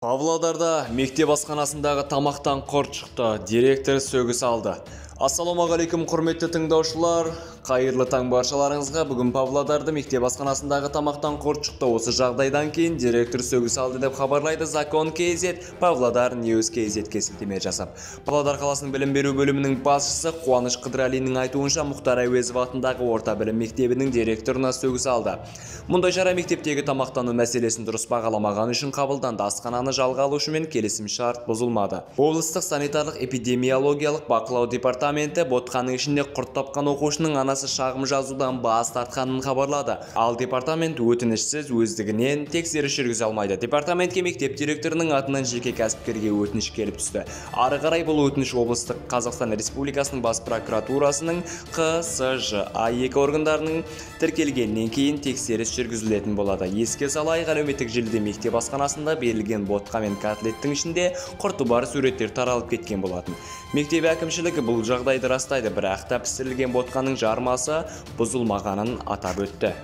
Павлодарда мектеп асханасындағы тамақтан құрт шықты, директор сөгіс алды. Ассалаумағалейкум құрметті тыңдаушылар, қайырлы таң баршаларыңызға. Бүгін Павлодарда мектеп асханасындағы тамақтан құрт шықты. Осы жағдайдан кейін директор сөгіс алды деп хабарлайды Закон КЗ, Павлодар Ньюс КЗ-ге сілтеме жасап. Павлодар қаласының білім беру бөлімінің басшысы Қуаныш Қыдыралинің айтуынша, Мұхтар Әуезов атындағы орта білім мектебінің директорына сөгіс алды. Мұндай шара мектептегі тамақтану мәселесін дұрыс бағаламаған үшін қабылданды. Асхананы жалға алушымен келісім шарт бұзылмады. Облыстық санитарлық эпидемиологиялық бақылау департаменті ботқаның ішінде құрт тапқан оқушының анасы шағым жазудан бас тартқанын хабарлады. Ал департамент өтінішсіз өздігінен тексеріс жүргізе алмайды. Департаментке мектеп директорының атынан жеке кәсіпкерге өтініш келіп түсті. Ары қарай бұл өтініш облыстық Қазақстан Республикасының бас прокуратурасының КСЖА-2 органдарының тіркелгеннен кейін тексеріс жүргізілетін болады. Еске салайық, әлеуметтік желіде мектеп асханасында берілген ботқа мен котлеттің ішінде құрты бар суреттер таралып кеткен болатын. Мектеп әкімшілігі бұл жағдайды растайды, бірақ та пісірілген ботқаның жармасы бұзылмағанын атап өтті.